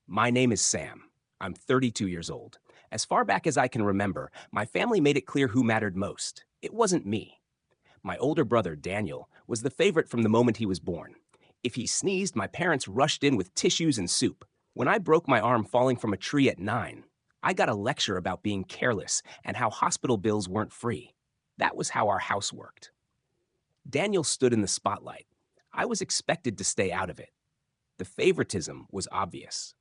My name is Sam. I'm 32 years old. As far back as I can remember, my family made it clear who mattered most. It wasn't me. My older brother, Daniel, was the favorite from the moment he was born. If he sneezed, my parents rushed in with tissues and soup. When I broke my arm falling from a tree at 9, I got a lecture about being careless and how hospital bills weren't free. That was how our house worked. Daniel stood in the spotlight. I was expected to stay out of it. The favoritism was obvious.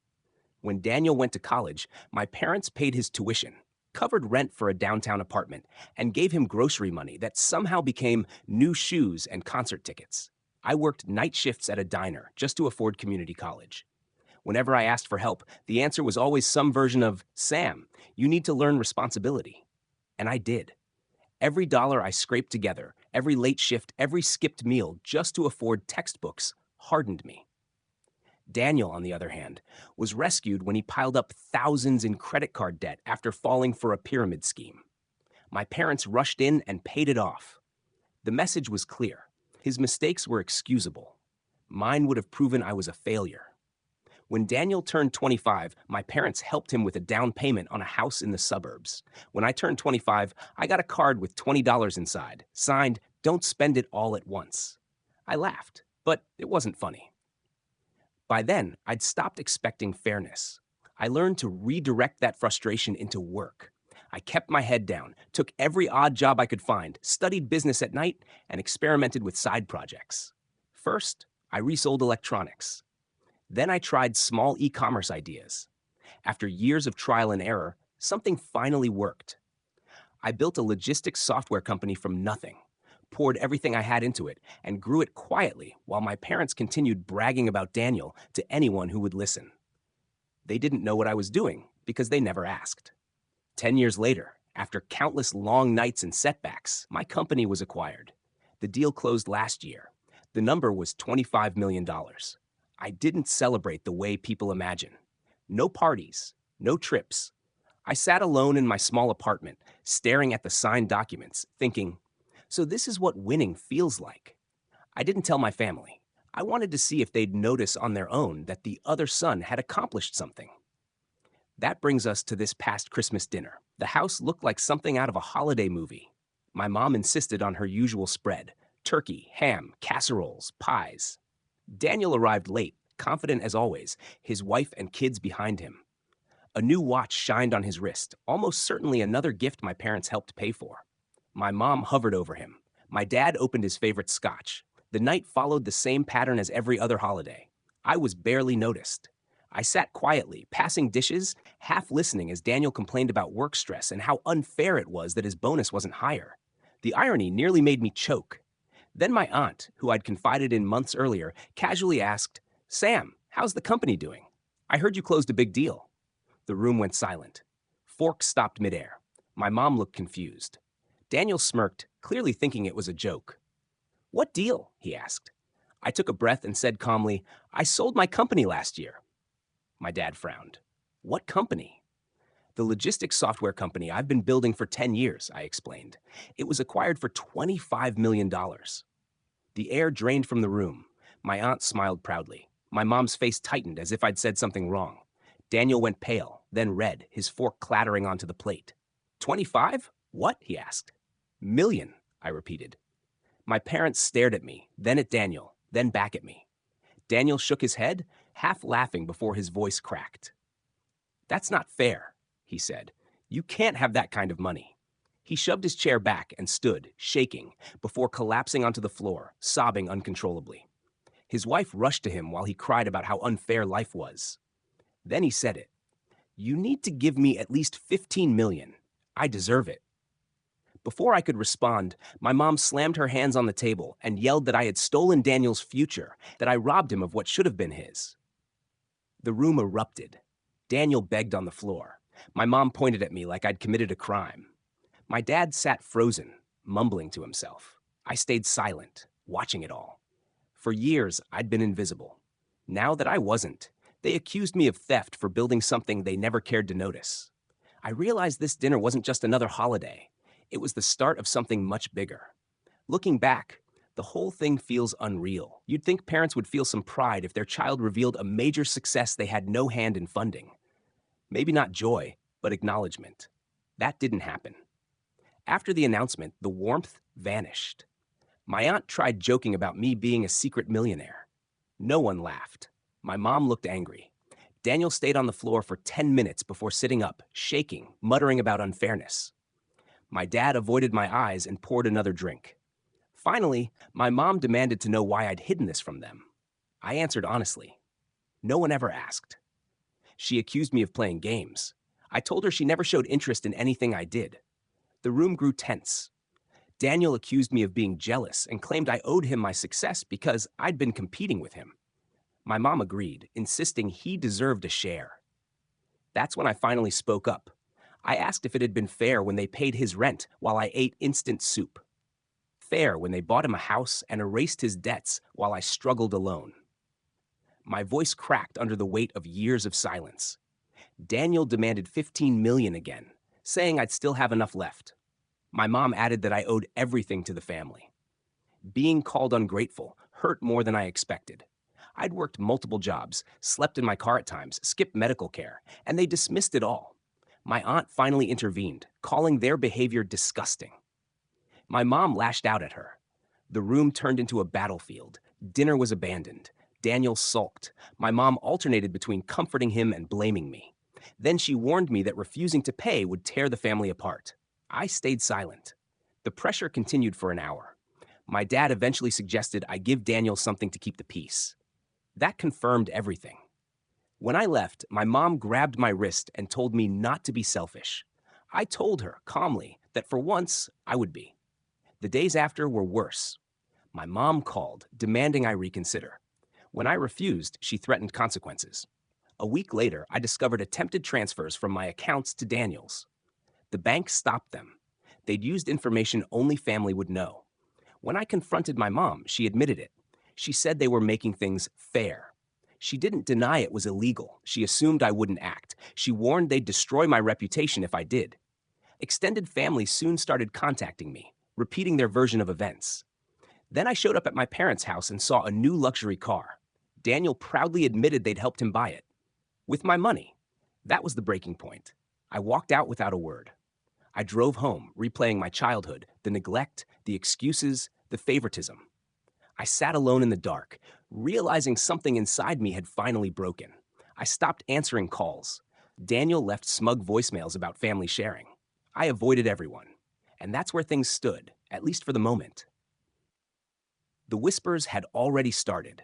When Daniel went to college, my parents paid his tuition, covered rent for a downtown apartment, and gave him grocery money that somehow became new shoes and concert tickets. I worked night shifts at a diner just to afford community college. Whenever I asked for help, the answer was always some version of, Sam, you need to learn responsibility. And I did. Every dollar I scraped together, every late shift, every skipped meal just to afford textbooks hardened me. Daniel, on the other hand, was rescued when he piled up thousands in credit card debt after falling for a pyramid scheme. My parents rushed in and paid it off. The message was clear. His mistakes were excusable. Mine would have proven I was a failure. When Daniel turned 25, my parents helped him with a down payment on a house in the suburbs. When I turned 25, I got a card with $20 inside, signed, "Don't spend it all at once." I laughed, but it wasn't funny. By then, I'd stopped expecting fairness. I learned to redirect that frustration into work. I kept my head down, took every odd job I could find, studied business at night, and experimented with side projects. First, I resold electronics. Then I tried small e-commerce ideas. After years of trial and error, something finally worked. I built a logistics software company from nothing, poured everything I had into it, and grew it quietly while my parents continued bragging about Daniel to anyone who would listen. They didn't know what I was doing because they never asked. 10 years later, after countless long nights and setbacks, my company was acquired. The deal closed last year. The number was $25 million. I didn't celebrate the way people imagine. No parties, no trips. I sat alone in my small apartment, staring at the signed documents, thinking, so this is what winning feels like. I didn't tell my family. I wanted to see if they'd notice on their own that the other son had accomplished something. That brings us to this past Christmas dinner. The house looked like something out of a holiday movie. My mom insisted on her usual spread: turkey, ham, casseroles, pies. Daniel arrived late, confident as always, his wife and kids behind him. A new watch shined on his wrist, almost certainly another gift my parents helped pay for. My mom hovered over him. My dad opened his favorite scotch. The night followed the same pattern as every other holiday. I was barely noticed. I sat quietly, passing dishes, half listening as Daniel complained about work stress and how unfair it was that his bonus wasn't higher. The irony nearly made me choke. Then my aunt, who I'd confided in months earlier, casually asked, Sam, how's the company doing? I heard you closed a big deal. The room went silent. Forks stopped midair. My mom looked confused. Daniel smirked, clearly thinking it was a joke. What deal? He asked. I took a breath and said calmly, I sold my company last year. My dad frowned. What company? The logistics software company I've been building for 10 years, I explained. It was acquired for $25 million. The air drained from the room. My aunt smiled proudly. My mom's face tightened as if I'd said something wrong. Daniel went pale, then red, his fork clattering onto the plate. 25? What? He asked. Million, I repeated. My parents stared at me, then at Daniel, then back at me. Daniel shook his head, half laughing before his voice cracked. That's not fair, he said. You can't have that kind of money. He shoved his chair back and stood, shaking, before collapsing onto the floor, sobbing uncontrollably. His wife rushed to him while he cried about how unfair life was. Then he said it. You need to give me at least $15 million. I deserve it. Before I could respond, my mom slammed her hands on the table and yelled that I had stolen Daniel's future, that I robbed him of what should have been his. The room erupted. Daniel begged on the floor. My mom pointed at me like I'd committed a crime. My dad sat frozen, mumbling to himself. I stayed silent, watching it all. For years, I'd been invisible. Now that I wasn't, they accused me of theft for building something they never cared to notice. I realized this dinner wasn't just another holiday. It was the start of something much bigger. Looking back, The whole thing feels unreal. You'd think parents would feel some pride if their child revealed a major success they had no hand in funding. Maybe not joy, but acknowledgement. That didn't happen. After the announcement, the warmth vanished. My aunt tried joking about me being a secret millionaire. No one laughed. My mom looked angry. Daniel stayed on the floor for 10 minutes before sitting up, shaking, muttering about unfairness. My dad avoided my eyes and poured another drink. Finally, my mom demanded to know why I'd hidden this from them. I answered honestly. No one ever asked. She accused me of playing games. I told her she never showed interest in anything I did. The room grew tense. Daniel accused me of being jealous and claimed I owed him my success because I'd been competing with him. My mom agreed, insisting he deserved a share. That's when I finally spoke up. I asked if it had been fair when they paid his rent while I ate instant soup. Fair when they bought him a house and erased his debts while I struggled alone. My voice cracked under the weight of years of silence. Daniel demanded $15 million again, saying I'd still have enough left. My mom added that I owed everything to the family. Being called ungrateful hurt more than I expected. I'd worked multiple jobs, slept in my car at times, skipped medical care, and they dismissed it all. My aunt finally intervened, calling their behavior disgusting. My mom lashed out at her. The room turned into a battlefield. Dinner was abandoned. Daniel sulked. My mom alternated between comforting him and blaming me. Then she warned me that refusing to pay would tear the family apart. I stayed silent. The pressure continued for an hour. My dad eventually suggested I give Daniel something to keep the peace. That confirmed everything. When I left, my mom grabbed my wrist and told me not to be selfish. I told her, calmly, that for once, I would be. The days after were worse. My mom called, demanding I reconsider. When I refused, she threatened consequences. A week later, I discovered attempted transfers from my accounts to Daniel's. The bank stopped them. They'd used information only family would know. When I confronted my mom, she admitted it. She said they were making things fair. She didn't deny it was illegal. She assumed I wouldn't act. She warned they'd destroy my reputation if I did. Extended family soon started contacting me, repeating their version of events. Then I showed up at my parents' house and saw a new luxury car. Daniel proudly admitted they'd helped him buy it. With my money. That was the breaking point. I walked out without a word. I drove home, replaying my childhood, the neglect, the excuses, the favoritism. I sat alone in the dark, realizing something inside me had finally broken. I stopped answering calls. Daniel left smug voicemails about family sharing. I avoided everyone. And that's where things stood, at least for the moment. The whispers had already started.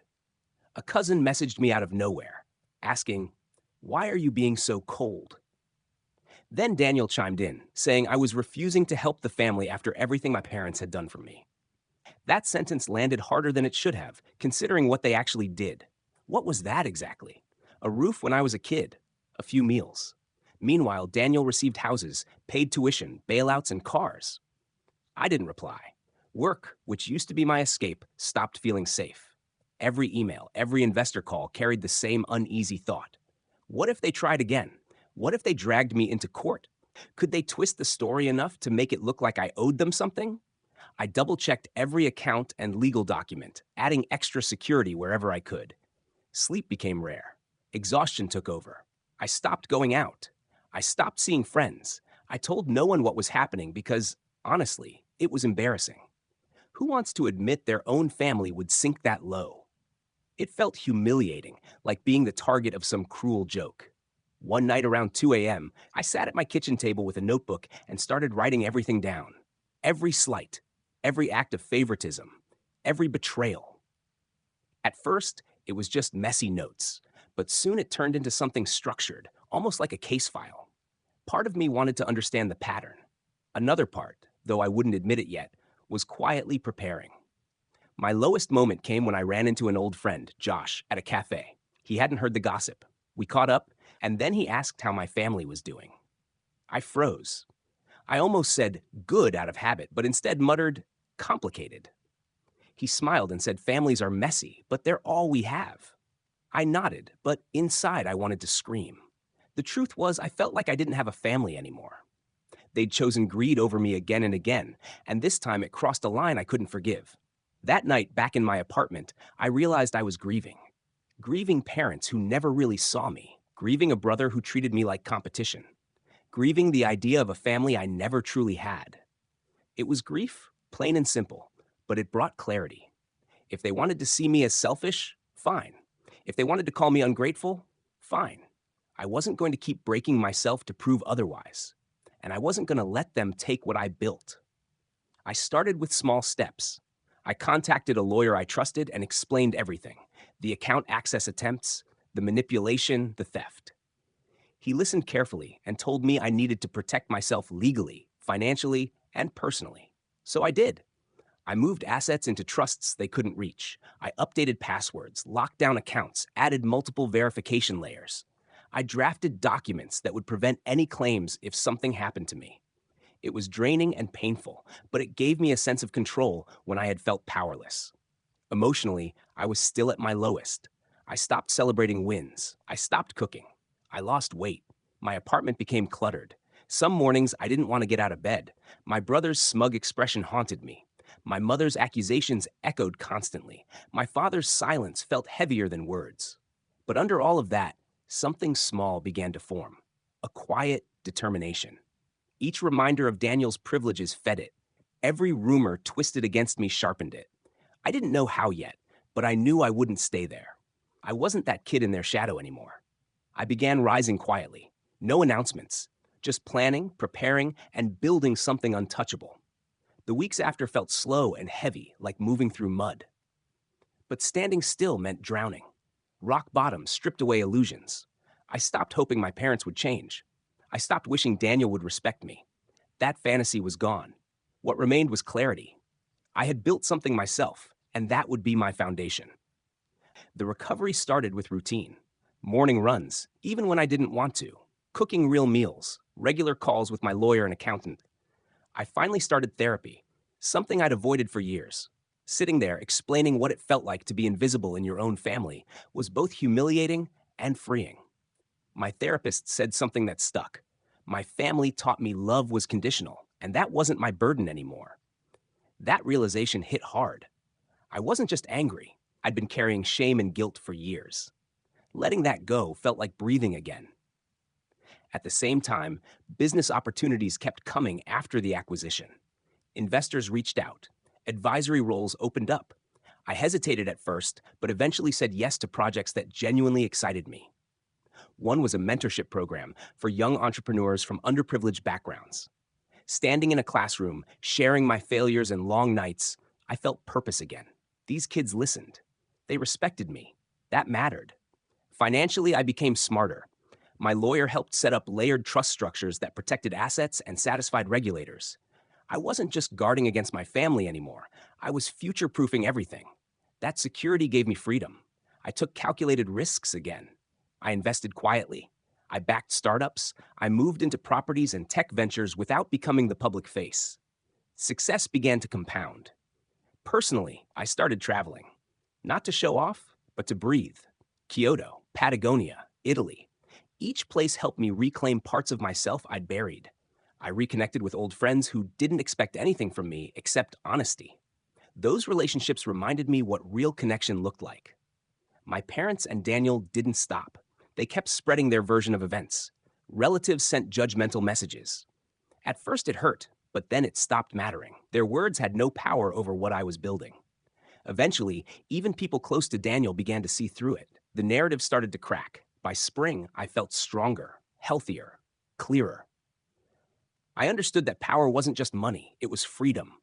A cousin messaged me out of nowhere, asking, "Why are you being so cold?" Then Daniel chimed in, saying I was refusing to help the family after everything my parents had done for me. That sentence landed harder than it should have, considering what they actually did. What was that exactly? A roof when I was a kid, a few meals. Meanwhile, Daniel received houses, paid tuition, bailouts, and cars. I didn't reply. Work, which used to be my escape, stopped feeling safe. Every email, every investor call carried the same uneasy thought. What if they tried again? What if they dragged me into court? Could they twist the story enough to make it look like I owed them something? I double-checked every account and legal document, adding extra security wherever I could. Sleep became rare. Exhaustion took over. I stopped going out. I stopped seeing friends. I told no one what was happening because, honestly, it was embarrassing. Who wants to admit their own family would sink that low? It felt humiliating, like being the target of some cruel joke. One night around 2 a.m., I sat at my kitchen table with a notebook and started writing everything down. Every slight, every act of favoritism, every betrayal. At first, it was just messy notes, but soon it turned into something structured, almost like a case file. Part of me wanted to understand the pattern. Another part, though I wouldn't admit it yet, was quietly preparing. My lowest moment came when I ran into an old friend, Josh, at a cafe. He hadn't heard the gossip. We caught up, and then he asked how my family was doing. I froze. I almost said good out of habit, but instead muttered, complicated. He smiled and said families are messy, but they're all we have. I nodded, but inside I wanted to scream. The truth was I felt like I didn't have a family anymore. They'd chosen greed over me again and again, and this time it crossed a line I couldn't forgive. That night, back in my apartment, I realized I was grieving. Grieving parents who never really saw me. Grieving a brother who treated me like competition. Grieving the idea of a family I never truly had. It was grief, plain and simple, but it brought clarity. If they wanted to see me as selfish, fine. If they wanted to call me ungrateful, fine. I wasn't going to keep breaking myself to prove otherwise. And I wasn't going to let them take what I built. I started with small steps. I contacted a lawyer I trusted and explained everything: the account access attempts, the manipulation, the theft. He listened carefully and told me I needed to protect myself legally, financially, and personally. So I did. I moved assets into trusts they couldn't reach. I updated passwords, locked down accounts, added multiple verification layers. I drafted documents that would prevent any claims if something happened to me. It was draining and painful, but it gave me a sense of control when I had felt powerless. Emotionally, I was still at my lowest. I stopped celebrating wins. I stopped cooking. I lost weight. My apartment became cluttered. Some mornings I didn't want to get out of bed. My brother's smug expression haunted me. My mother's accusations echoed constantly. My father's silence felt heavier than words. But under all of that, something small began to form: a quiet determination. Each reminder of Daniel's privileges fed it. Every rumor twisted against me sharpened it. I didn't know how yet, but I knew I wouldn't stay there. I wasn't that kid in their shadow anymore. I began rising quietly. No announcements, just planning, preparing, and building something untouchable. The weeks after felt slow and heavy, like moving through mud. But standing still meant drowning. Rock bottom stripped away illusions. I stopped hoping my parents would change. I stopped wishing Daniel would respect me. That fantasy was gone. What remained was clarity. I had built something myself, and that would be my foundation. The recovery started with routine. Morning runs, even when I didn't want to. Cooking real meals, regular calls with my lawyer and accountant. I finally started therapy, something I'd avoided for years. Sitting there explaining what it felt like to be invisible in your own family was both humiliating and freeing. My therapist said something that stuck. My family taught me love was conditional, and that wasn't my burden anymore. That realization hit hard. I wasn't just angry. I'd been carrying shame and guilt for years. Letting that go felt like breathing again. At the same time, business opportunities kept coming after the acquisition. Investors reached out. Advisory roles opened up. I hesitated at first, but eventually said yes to projects that genuinely excited me. One was a mentorship program for young entrepreneurs from underprivileged backgrounds. Standing in a classroom, sharing my failures and long nights, I felt purpose again. These kids listened. They respected me. That mattered. Financially, I became smarter. My lawyer helped set up layered trust structures that protected assets and satisfied regulators. I wasn't just guarding against my family anymore. I was future-proofing everything. That security gave me freedom. I took calculated risks again. I invested quietly. I backed startups. I moved into properties and tech ventures without becoming the public face. Success began to compound. Personally, I started traveling. Not to show off, but to breathe. Kyoto, Patagonia, Italy. Each place helped me reclaim parts of myself I'd buried. I reconnected with old friends who didn't expect anything from me except honesty. Those relationships reminded me what real connection looked like. My parents and Daniel didn't stop. They kept spreading their version of events. Relatives sent judgmental messages. At first it hurt, but then it stopped mattering. Their words had no power over what I was building. Eventually, even people close to Daniel began to see through it. The narrative started to crack. By spring, I felt stronger, healthier, clearer. I understood that power wasn't just money, it was freedom.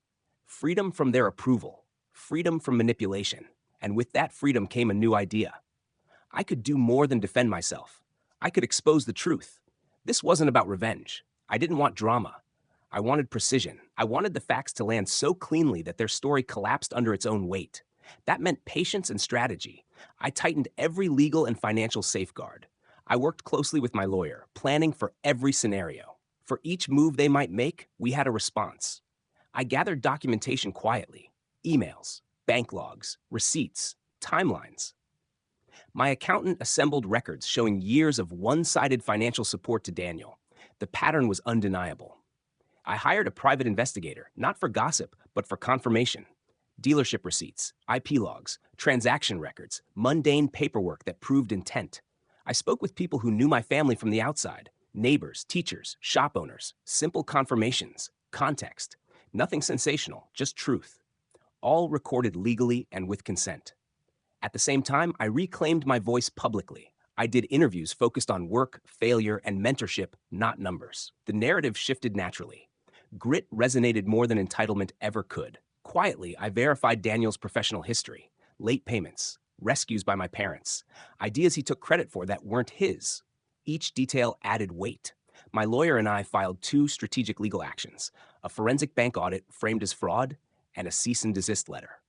Freedom from their approval, freedom from manipulation. And with that freedom came a new idea. I could do more than defend myself. I could expose the truth. This wasn't about revenge. I didn't want drama. I wanted precision. I wanted the facts to land so cleanly that their story collapsed under its own weight. That meant patience and strategy. I tightened every legal and financial safeguard. I worked closely with my lawyer, planning for every scenario. For each move they might make, we had a response. I gathered documentation quietly: emails, bank logs, receipts, timelines. My accountant assembled records showing years of one-sided financial support to Daniel. The pattern was undeniable. I hired a private investigator, not for gossip, but for confirmation. Dealership receipts, IP logs, transaction records, mundane paperwork that proved intent. I spoke with people who knew my family from the outside: neighbors, teachers, shop owners, simple confirmations, context. Nothing sensational, just truth. All recorded legally and with consent. At the same time, I reclaimed my voice publicly. I did interviews focused on work, failure, and mentorship, not numbers. The narrative shifted naturally. Grit resonated more than entitlement ever could. Quietly, I verified Daniel's professional history: late payments, rescues by my parents, ideas he took credit for that weren't his. Each detail added weight. My lawyer and I filed 2 strategic legal actions: a forensic bank audit framed as fraud, and a cease and desist letter.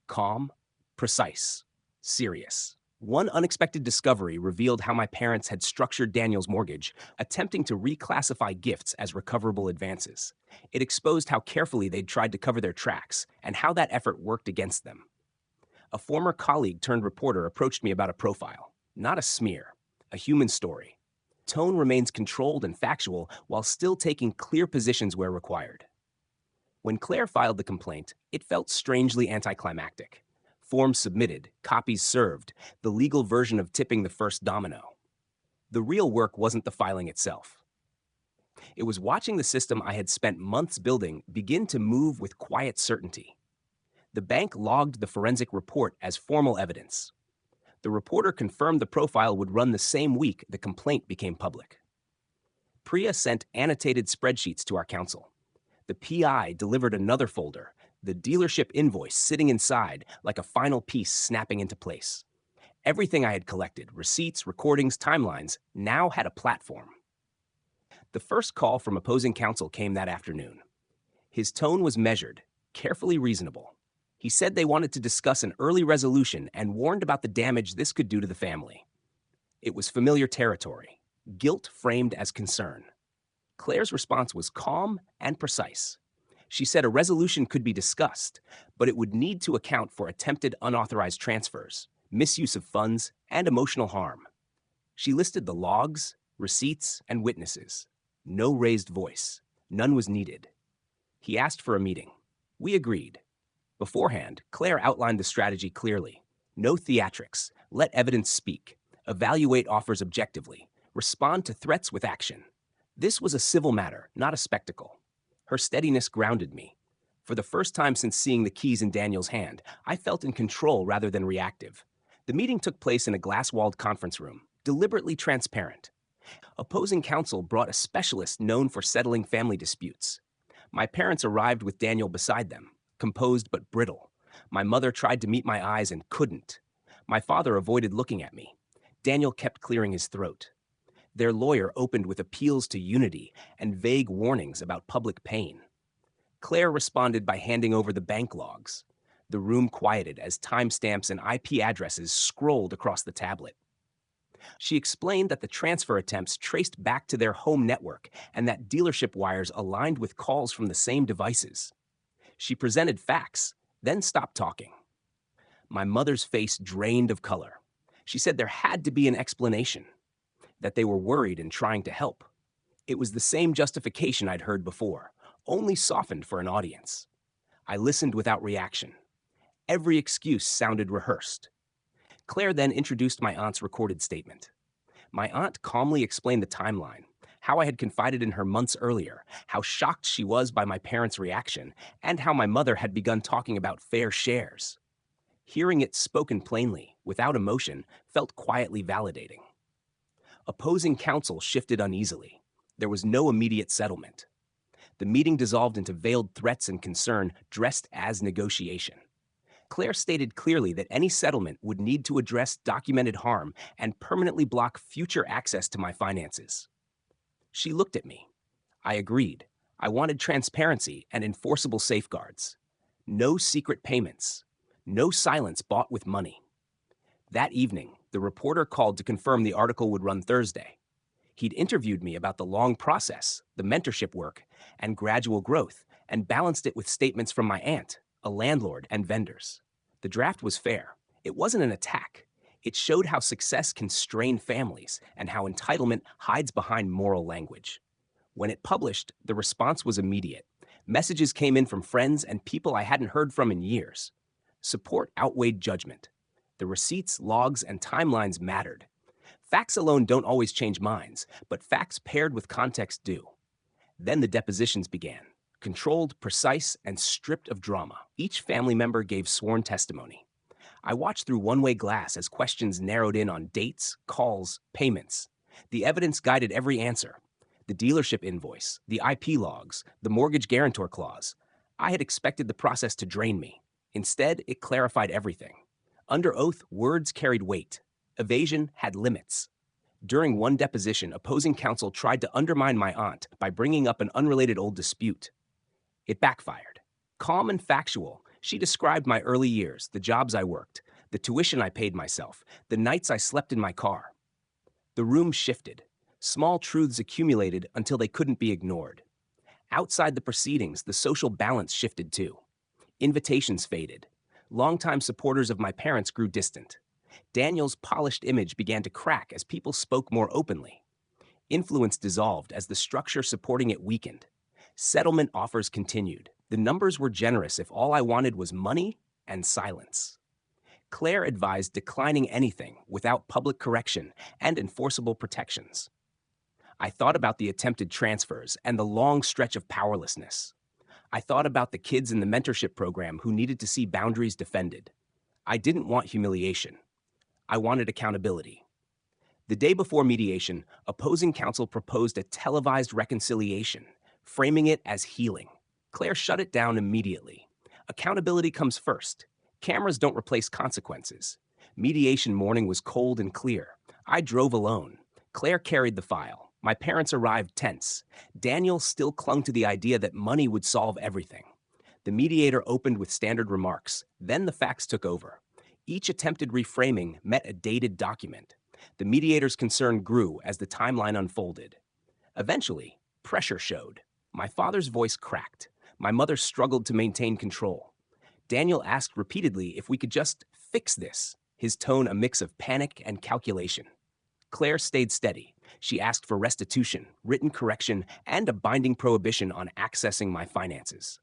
Calm, precise, serious. One unexpected discovery revealed how my parents had structured Daniel's mortgage, attempting to reclassify gifts as recoverable advances. It exposed how carefully they'd tried to cover their tracks and how that effort worked against them. A former colleague turned reporter approached me about a profile, not a smear, a human story. Tone remains controlled and factual while still taking clear positions where required. When Claire filed the complaint, it felt strangely anticlimactic. Forms submitted, copies served, the legal version of tipping the first domino. The real work wasn't the filing itself. It was watching the system I had spent months building begin to move with quiet certainty. The bank logged the forensic report as formal evidence. The reporter confirmed the profile would run the same week the complaint became public. Priya sent annotated spreadsheets to our counsel. The PI delivered another folder, the dealership invoice sitting inside like a final piece snapping into place. Everything I had collected, receipts, recordings, timelines, now had a platform. The first call from opposing counsel came that afternoon. His tone was measured, carefully reasonable. He said they wanted to discuss an early resolution and warned about the damage this could do to the family. It was familiar territory, guilt framed as concern. Claire's response was calm and precise. She said a resolution could be discussed, but it would need to account for attempted unauthorized transfers, misuse of funds, and emotional harm. She listed the logs, receipts, and witnesses. No raised voice. None was needed. He asked for a meeting. We agreed. Beforehand, Claire outlined the strategy clearly. No theatrics. Let evidence speak. Evaluate offers objectively. Respond to threats with action. This was a civil matter, not a spectacle. Her steadiness grounded me. For the first time since seeing the keys in Daniel's hand, I felt in control rather than reactive. The meeting took place in a glass-walled conference room, deliberately transparent. Opposing counsel brought a specialist known for settling family disputes. My parents arrived with Daniel beside them, composed but brittle. My mother tried to meet my eyes and couldn't. My father avoided looking at me. Daniel kept clearing his throat. Their lawyer opened with appeals to unity and vague warnings about public pain. Claire responded by handing over the bank logs. The room quieted as timestamps and IP addresses scrolled across the tablet. She explained that the transfer attempts traced back to their home network and that dealership wires aligned with calls from the same devices. She presented facts, then stopped talking. My mother's face drained of color. She said there had to be an explanation, that they were worried and trying to help. It was the same justification I'd heard before, only softened for an audience. I listened without reaction. Every excuse sounded rehearsed. Claire then introduced my aunt's recorded statement. My aunt calmly explained the timeline, how I had confided in her months earlier, how shocked she was by my parents' reaction, and how my mother had begun talking about fair shares. Hearing it spoken plainly, without emotion, felt quietly validating. Opposing counsel shifted uneasily. There was no immediate settlement. The meeting dissolved into veiled threats and concern dressed as negotiation. Claire stated clearly that any settlement would need to address documented harm and permanently block future access to my finances. She looked at me. I agreed. I wanted transparency and enforceable safeguards. No secret payments. No silence bought with money. That evening, the reporter called to confirm the article would run Thursday. He'd interviewed me about the long process, the mentorship work, and gradual growth, and balanced it with statements from my aunt, a landlord, and vendors. The draft was fair. It wasn't an attack. It showed how success can strain families and how entitlement hides behind moral language. When it published, the response was immediate. Messages came in from friends and people I hadn't heard from in years. Support outweighed judgment. The receipts, logs, and timelines mattered. Facts alone don't always change minds, but facts paired with context do. Then the depositions began, controlled, precise, and stripped of drama. Each family member gave sworn testimony. I watched through one-way glass as questions narrowed in on dates, calls, payments. The evidence guided every answer. The dealership invoice, the IP logs, the mortgage guarantor clause. I had expected the process to drain me. Instead, it clarified everything. Under oath, words carried weight. Evasion had limits. During one deposition, opposing counsel tried to undermine my aunt by bringing up an unrelated old dispute. It backfired. Calm and factual, she described my early years, the jobs I worked, the tuition I paid myself, the nights I slept in my car. The room shifted. Small truths accumulated until they couldn't be ignored. Outside the proceedings, the social balance shifted too. Invitations faded. Longtime supporters of my parents grew distant. Daniel's polished image began to crack as people spoke more openly. Influence dissolved as the structure supporting it weakened. Settlement offers continued. The numbers were generous if all I wanted was money and silence. Claire advised declining anything without public correction and enforceable protections. I thought about the attempted transfers and the long stretch of powerlessness. I thought about the kids in the mentorship program who needed to see boundaries defended. I didn't want humiliation. I wanted accountability. The day before mediation, opposing counsel proposed a televised reconciliation, framing it as healing. Claire shut it down immediately. Accountability comes first. Cameras don't replace consequences. Mediation morning was cold and clear. I drove alone. Claire carried the file. My parents arrived tense. Daniel still clung to the idea that money would solve everything. The mediator opened with standard remarks. Then the facts took over. Each attempted reframing met a dated document. The mediator's concern grew as the timeline unfolded. Eventually, pressure showed. My father's voice cracked. My mother struggled to maintain control. Daniel asked repeatedly if we could just fix this, his tone a mix of panic and calculation. Claire stayed steady. She asked for restitution, written correction, and a binding prohibition on accessing my finances.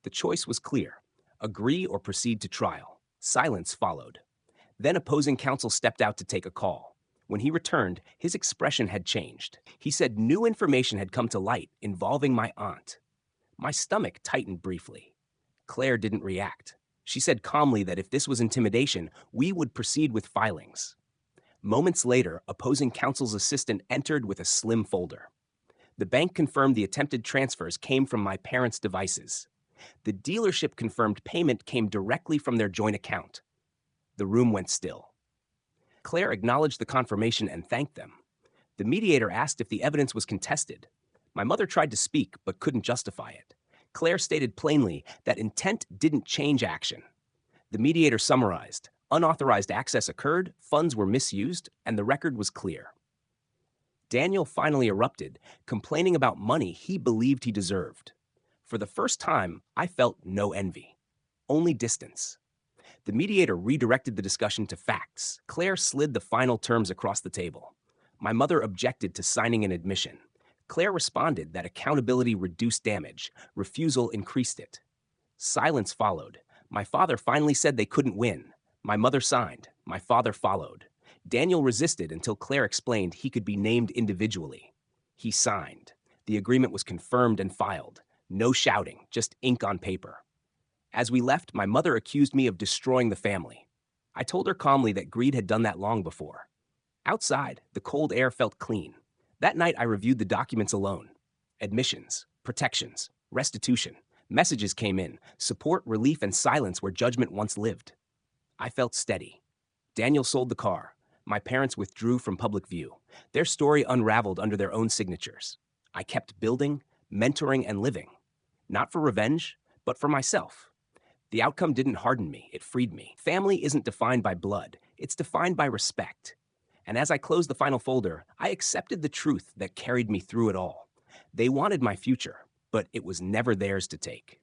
The choice was clear: agree or proceed to trial. Silence followed. Then opposing counsel stepped out to take a call. When he returned, his expression had changed. He said new information had come to light involving my aunt. My stomach tightened briefly. Claire didn't react. She said calmly that if this was intimidation, we would proceed with filings. Moments later, opposing counsel's assistant entered with a slim folder. The bank confirmed the attempted transfers came from my parents' devices. The dealership confirmed payment came directly from their joint account. The room went still. Claire acknowledged the confirmation and thanked them. The mediator asked if the evidence was contested. My mother tried to speak, but couldn't justify it. Claire stated plainly that intent didn't change action. The mediator summarized: unauthorized access occurred, funds were misused, and the record was clear. Daniel finally erupted, complaining about money he believed he deserved. For the first time, I felt no envy, only distance. The mediator redirected the discussion to facts. Claire slid the final terms across the table. My mother objected to signing an admission. Claire responded that accountability reduced damage, refusal increased it. Silence followed. My father finally said they couldn't win. My mother signed. My father followed. Daniel resisted until Claire explained he could be named individually. He signed. The agreement was confirmed and filed. No shouting, just ink on paper. As we left, my mother accused me of destroying the family. I told her calmly that greed had done that long before. Outside, the cold air felt clean. That night, I reviewed the documents alone. Admissions, protections, restitution. Messages came in, support, relief, and silence where judgment once lived. I felt steady. Daniel sold the car. My parents withdrew from public view. Their story unraveled under their own signatures. I kept building, mentoring, and living. Not for revenge, but for myself. The outcome didn't harden me, it freed me. Family isn't defined by blood, it's defined by respect. And as I closed the final folder, I accepted the truth that carried me through it all. They wanted my future, but it was never theirs to take.